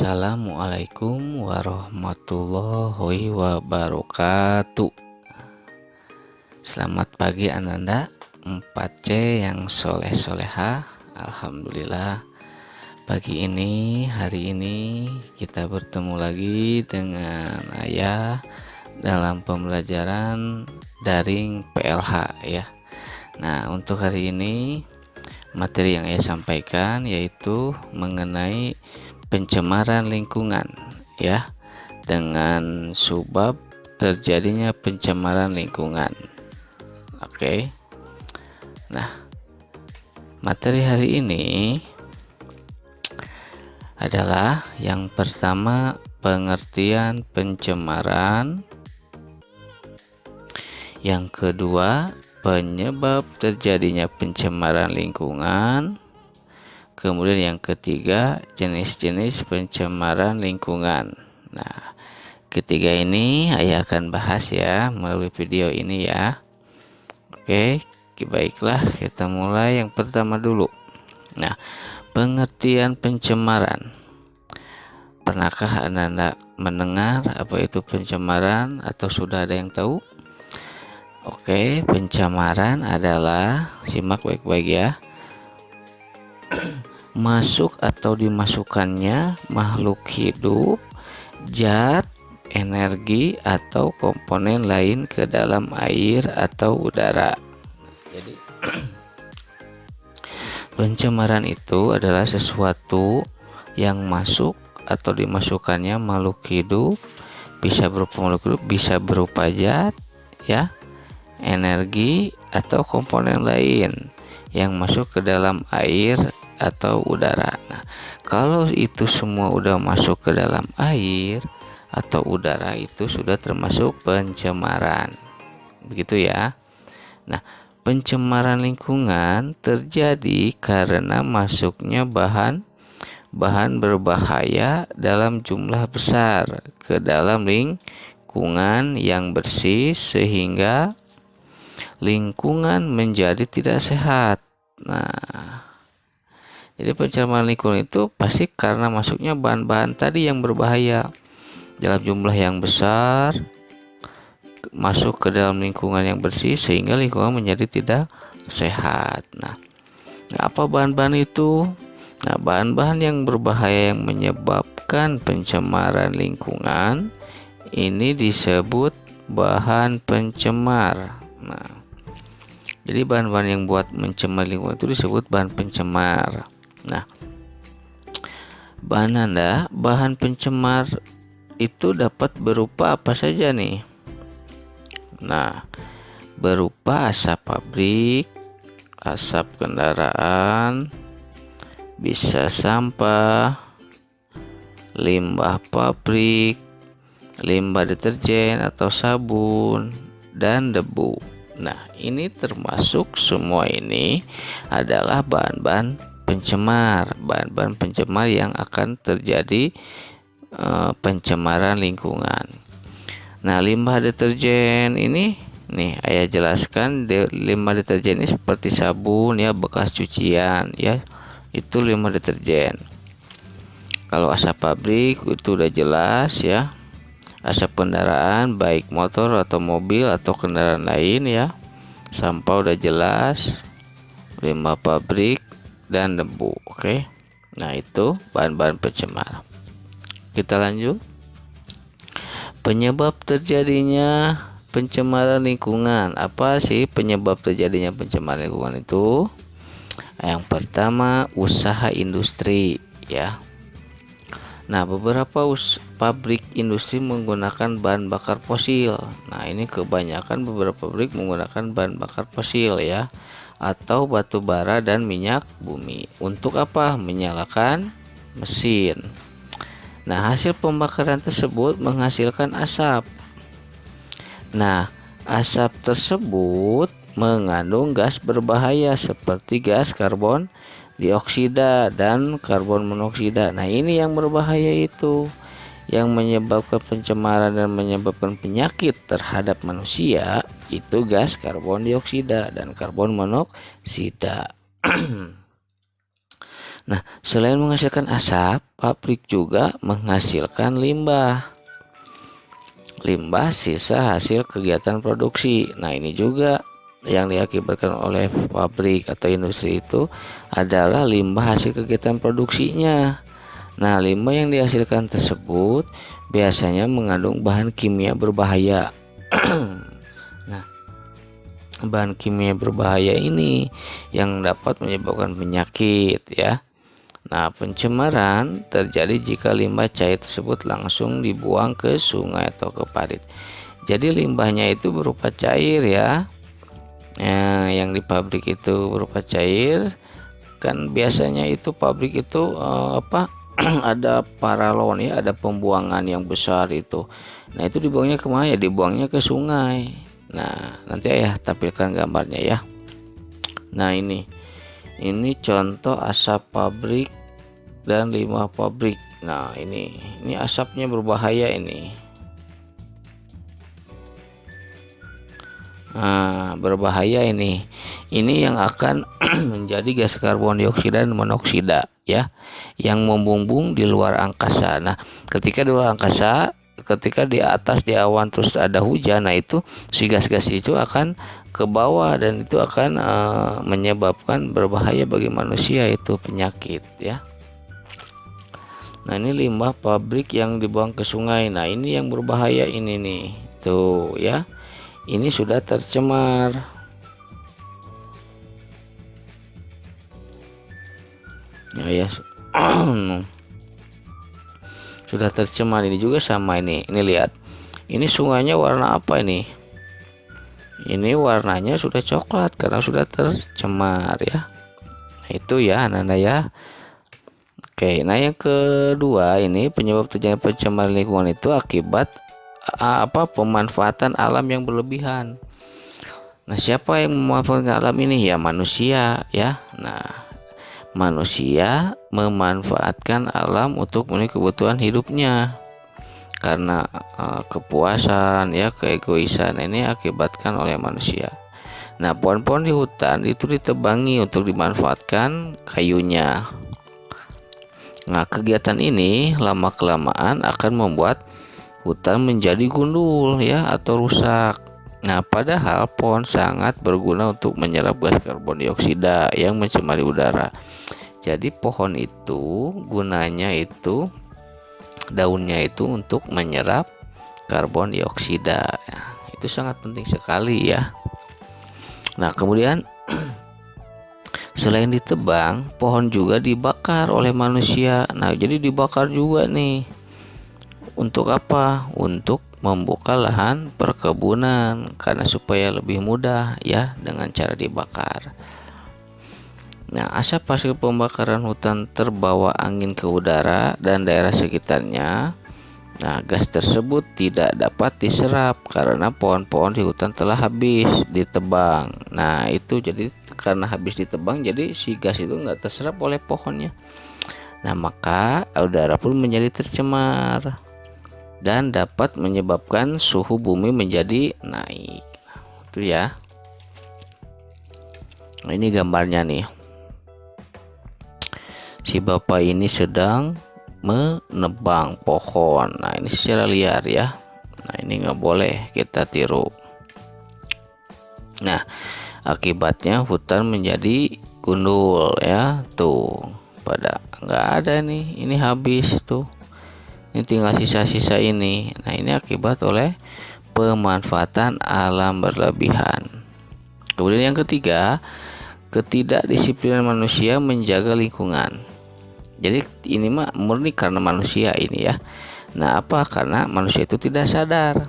Assalamualaikum warahmatullahi wabarakatuh. Selamat pagi Ananda 4C yang soleh-soleha. Alhamdulillah, pagi ini, hari ini kita bertemu lagi dengan Ayah dalam pembelajaran daring PLH ya. Nah, untuk hari ini materi yang Ayah sampaikan yaitu mengenai pencemaran lingkungan ya, dengan subbab terjadinya pencemaran lingkungan. Oke. Nah, materi hari ini adalah yang pertama, pengertian pencemaran. Yang kedua, penyebab terjadinya pencemaran lingkungan. Kemudian yang ketiga, jenis-jenis pencemaran lingkungan. Nah, ketiga ini Ayah akan bahas ya melalui video ini ya. Oke, baiklah, kita mulai yang pertama dulu. Nah, pengertian pencemaran. Pernahkah Anda mendengar apa itu pencemaran atau sudah ada yang tahu? Oke, pencemaran adalah, simak baik-baik ya, masuk atau dimasukkannya makhluk hidup, zat, energi, atau komponen lain ke dalam air atau udara. Jadi pencemaran itu adalah sesuatu yang masuk atau dimasukkannya makhluk hidup, bisa berupa makhluk hidup, bisa berupa zat ya, energi, atau komponen lain yang masuk ke dalam air atau udara. Nah, kalau itu semua udah masuk ke dalam air atau udara, itu sudah termasuk pencemaran. Begitu ya. Nah, pencemaran lingkungan terjadi karena masuknya bahan berbahaya dalam jumlah besar ke dalam lingkungan yang bersih sehingga lingkungan menjadi tidak sehat. Nah, jadi pencemaran lingkungan itu pasti karena masuknya bahan-bahan tadi yang berbahaya dalam jumlah yang besar, masuk ke dalam lingkungan yang bersih sehingga lingkungan menjadi tidak sehat. Nah, apa bahan-bahan itu? Nah, bahan-bahan yang berbahaya yang menyebabkan pencemaran lingkungan ini disebut bahan pencemar. Nah, jadi bahan-bahan yang buat mencemar lingkungan itu disebut bahan pencemar. Nah, bahan pencemar itu dapat berupa apa saja nih? Nah, berupa asap pabrik, asap kendaraan, bisa sampah, limbah pabrik, limbah deterjen atau sabun, dan debu. Nah, ini termasuk semua ini adalah bahan-bahan pencemar, bahan-bahan pencemar yang akan terjadi pencemaran lingkungan. Nah, limbah deterjen ini nih Ayah jelaskan, limbah deterjen ini seperti sabun ya, bekas cucian ya, itu limbah deterjen. Kalau asap pabrik itu udah jelas ya, asap kendaraan baik motor atau mobil atau kendaraan lain ya, sampah udah jelas, limbah pabrik dan debu. Oke. Nah, itu bahan-bahan pencemar. Kita lanjut. Penyebab terjadinya pencemaran lingkungan. Apa sih penyebab terjadinya pencemaran lingkungan itu? Yang pertama, usaha industri ya. Nah, beberapa pabrik industri menggunakan bahan bakar fosil. Nah, ini kebanyakan beberapa pabrik menggunakan bahan bakar fosil ya, atau batu bara dan minyak bumi. Untuk apa? Menyalakan mesin. Nah, hasil pembakaran tersebut menghasilkan asap. Nah, asap tersebut mengandung gas berbahaya seperti gas karbon dioksida dan karbon monoksida. Nah, ini yang berbahaya itu, yang menyebabkan pencemaran dan menyebabkan penyakit terhadap manusia, itu gas karbon dioksida dan karbon monoksida. Nah, selain menghasilkan asap, pabrik juga menghasilkan limbah. Limbah sisa hasil kegiatan produksi. Nah, ini juga yang diakibatkan oleh pabrik atau industri itu adalah limbah hasil kegiatan produksinya. Nah, limbah yang dihasilkan tersebut biasanya mengandung bahan kimia berbahaya. Nah, bahan kimia berbahaya ini yang dapat menyebabkan penyakit ya. Nah, pencemaran terjadi jika limbah cair tersebut langsung dibuang ke sungai atau ke parit. Jadi limbahnya itu berupa cair ya. Yang di pabrik itu berupa cair. Kan biasanya itu pabrik itu ada paralon ya, ada pembuangan yang besar itu. Nah, itu dibuangnya kemana ya? Dibuangnya ke sungai. Nah, nanti ya tampilkan gambarnya ya. Nah, ini contoh asap pabrik dan limbah pabrik. Nah, ini asapnya berbahaya ini. Nah, berbahaya ini. Ini yang akan menjadi gas karbon dioksida dan monoksida ya, yang membumbung di luar angkasa. Nah, ketika di luar angkasa, ketika di atas di awan terus ada hujan, nah itu si gas-gas itu akan ke bawah dan itu akan menyebabkan berbahaya bagi manusia, itu penyakit ya. Nah, ini limbah pabrik yang dibuang ke sungai. Nah, ini yang berbahaya ini nih. Tuh ya. Ini sudah tercemar. Ya. Sudah tercemar. Ini juga sama ini. Ini lihat. Ini sungainya warna apa ini? Ini warnanya sudah coklat karena sudah tercemar ya. Nah, itu ya anak-anak ya. Oke, nah yang kedua ini penyebab terjadinya pencemaran lingkungan itu akibat pemanfaatan alam yang berlebihan. Nah, siapa yang memanfaatkan alam ini? Ya manusia ya. Nah, manusia memanfaatkan alam untuk memenuhi kebutuhan hidupnya. Karena kepuasan ya, keegoisan ini akibatkan oleh manusia. Nah, pohon-pohon di hutan itu ditebangi untuk dimanfaatkan kayunya. Nah, kegiatan ini lama-kelamaan akan membuat hutan menjadi gundul ya atau rusak. Nah, padahal pohon sangat berguna untuk menyerap gas karbon dioksida yang mencemari udara. Jadi pohon itu gunanya itu daunnya itu untuk menyerap karbon dioksida. Itu sangat penting sekali ya. Nah, kemudian selain ditebang, pohon juga dibakar oleh manusia. Nah, jadi dibakar juga nih. Untuk apa? Untuk membuka lahan perkebunan karena supaya lebih mudah ya dengan cara dibakar. Nah, asap hasil pembakaran hutan terbawa angin ke udara dan daerah sekitarnya. Nah, gas tersebut tidak dapat diserap karena pohon-pohon di hutan telah habis ditebang. Nah, itu jadi karena habis ditebang, jadi si gas itu nggak terserap oleh pohonnya. Nah, maka udara pun menjadi tercemar dan dapat menyebabkan suhu bumi menjadi naik. Itu ya. Nah, ini gambarnya nih. Si bapak ini sedang menebang pohon. Nah, ini secara liar ya. Nah, ini nggak boleh kita tiru. Nah, akibatnya hutan menjadi gundul ya. Tuh, pada nggak ada nih. Ini habis tuh. Ini tinggal sisa-sisa ini. Nah, ini akibat oleh pemanfaatan alam berlebihan. Kemudian yang ketiga, ketidakdisiplinan manusia menjaga lingkungan. Jadi ini mah murni karena manusia ini ya. Nah, apa? Karena manusia itu tidak sadar.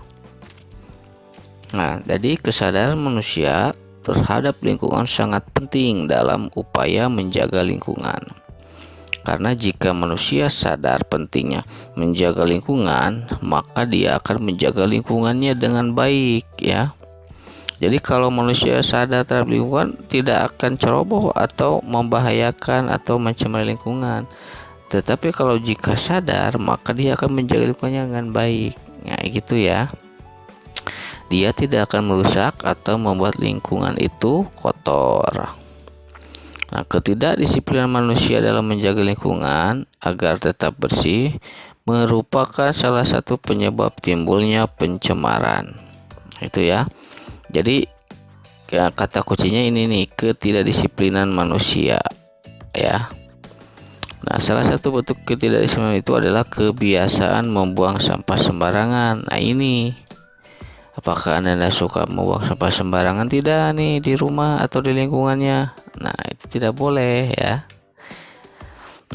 Nah, jadi kesadaran manusia terhadap lingkungan sangat penting dalam upaya menjaga lingkungan. Karena jika manusia sadar pentingnya menjaga lingkungan, maka dia akan menjaga lingkungannya dengan baik ya. Jadi kalau manusia sadar terhadap lingkungan, tidak akan ceroboh atau membahayakan atau mencemari lingkungan. Tetapi kalau jika sadar, maka dia akan menjaga lingkungannya dengan baik. Nah, gitu ya. Dia tidak akan merusak atau membuat lingkungan itu kotor. Nah, ketidakdisiplinan manusia dalam menjaga lingkungan agar tetap bersih merupakan salah satu penyebab timbulnya pencemaran. Itu ya. Jadi kata kuncinya ini nih, ketidakdisiplinan manusia ya. Nah, salah satu bentuk ketidakdisiplinan itu adalah kebiasaan membuang sampah sembarangan. Nah, ini apakah Anda suka membuang sampah sembarangan tidak nih di rumah atau di lingkungannya? Nah, itu tidak boleh ya.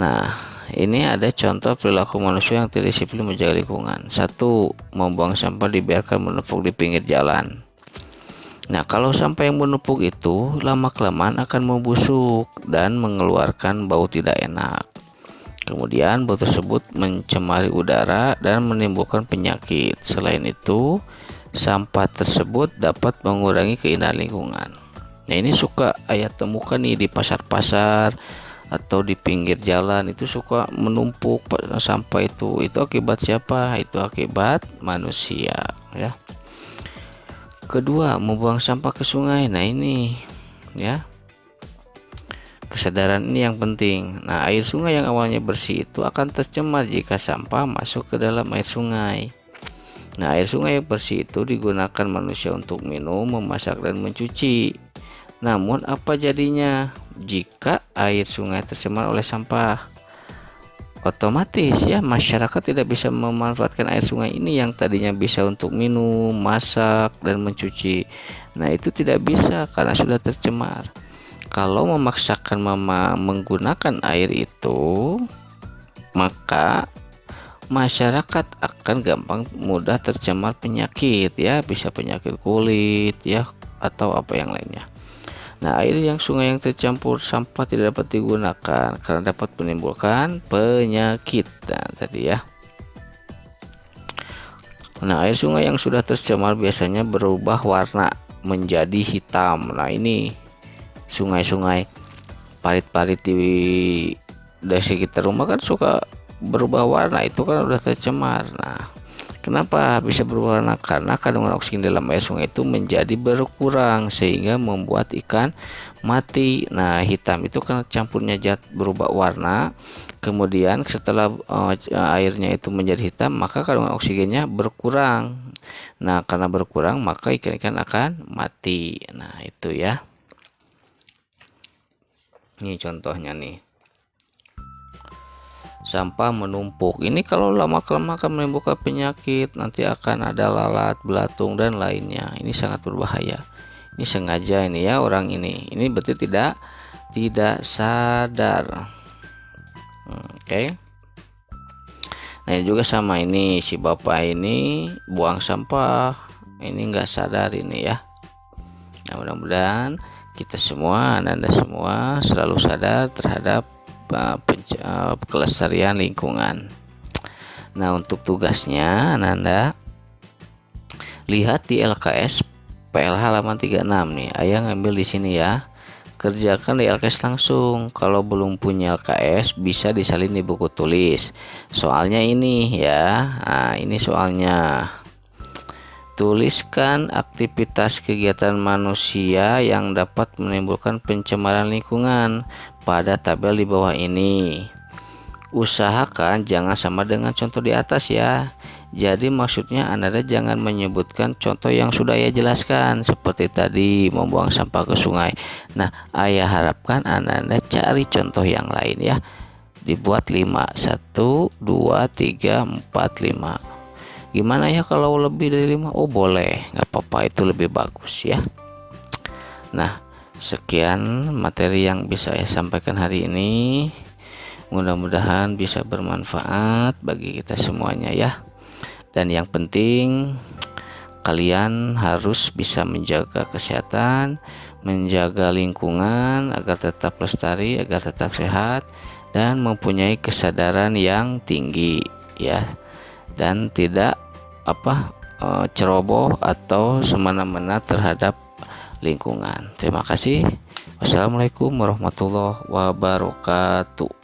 Nah, ini ada contoh perilaku manusia yang tidak disiplin menjaga lingkungan. 1. Membuang sampah dibiarkan menumpuk di pinggir jalan. Nah, kalau sampah yang menumpuk itu lama-kelamaan akan membusuk dan mengeluarkan bau tidak enak. Kemudian bau tersebut mencemari udara dan menimbulkan penyakit. Selain itu, sampah tersebut dapat mengurangi keindahan lingkungan. Nah, ini suka ayat temukan nih di pasar-pasar atau di pinggir jalan, itu suka menumpuk sampah itu. Itu akibat siapa? Itu akibat manusia ya. Kedua, membuang sampah ke sungai. Nah, ini ya, kesadaran ini yang penting. Nah, air sungai yang awalnya bersih itu akan tercemar jika sampah masuk ke dalam air sungai. Nah, air sungai yang bersih itu digunakan manusia untuk minum, memasak, dan mencuci. Namun apa jadinya jika air sungai tercemar oleh sampah? Otomatis ya, masyarakat tidak bisa memanfaatkan air sungai ini yang tadinya bisa untuk minum, masak, dan mencuci. Nah, itu tidak bisa karena sudah tercemar. Kalau memaksakan menggunakan air itu, maka masyarakat akan gampang mudah tercemar penyakit ya, bisa penyakit kulit ya, atau apa yang lainnya. Nah, air yang sungai yang tercampur sampah tidak dapat digunakan karena dapat menimbulkan penyakit. Nah, tadi ya. Nah, air sungai yang sudah tercemar biasanya berubah warna menjadi hitam. Nah, ini sungai-sungai parit-parit di sekitar rumah kan suka berubah warna, itu kan udah tercemar. Nah, kenapa bisa berubah warna? Karena kandungan oksigen dalam air sungai itu menjadi berkurang sehingga membuat ikan mati. Nah, hitam itu karena campurnya zat berubah warna. Kemudian setelah airnya itu menjadi hitam, maka kandungan oksigennya berkurang. Nah, karena berkurang maka ikan-ikan akan mati. Nah, itu ya. Ini contohnya nih. Sampah menumpuk ini kalau lama-kelamaan akan menimbulkan penyakit, nanti akan ada lalat, belatung, dan lainnya. Ini sangat berbahaya. Ini sengaja ini ya, orang ini berarti tidak sadar. Oke. Nah, ini juga sama, ini si bapak ini buang sampah, ini nggak sadar ini ya. Nah, mudah-mudahan kita semua, anda semua selalu sadar terhadap kelestarian lingkungan. Nah, untuk tugasnya Anda lihat di LKS PLH halaman 36 nih. Ayah ngambil di sini ya. Kerjakan di LKS langsung. Kalau belum punya LKS bisa disalin di buku tulis. Soalnya ini ya. Nah, ini soalnya. Tuliskan aktivitas kegiatan manusia yang dapat menimbulkan pencemaran lingkungan pada tabel di bawah ini. Usahakan jangan sama dengan contoh di atas ya. Jadi maksudnya Anda jangan menyebutkan contoh yang sudah Ayah jelaskan seperti tadi membuang sampah ke sungai. Nah, Ayah harapkan Anda cari contoh yang lain ya. Dibuat 5, 1, 2, 3, 4, 5. Gimana ya kalau lebih dari 5? Oh, boleh, nggak apa-apa, itu lebih bagus ya. Nah, sekian materi yang bisa saya sampaikan hari ini. Mudah-mudahan bisa bermanfaat bagi kita semuanya ya. Dan yang penting kalian harus bisa menjaga kesehatan, menjaga lingkungan agar tetap lestari, agar tetap sehat, dan mempunyai kesadaran yang tinggi ya. Dan tidak ceroboh atau semena-mena terhadap lingkungan. Terima kasih. Wassalamualaikum warahmatullahi wabarakatuh.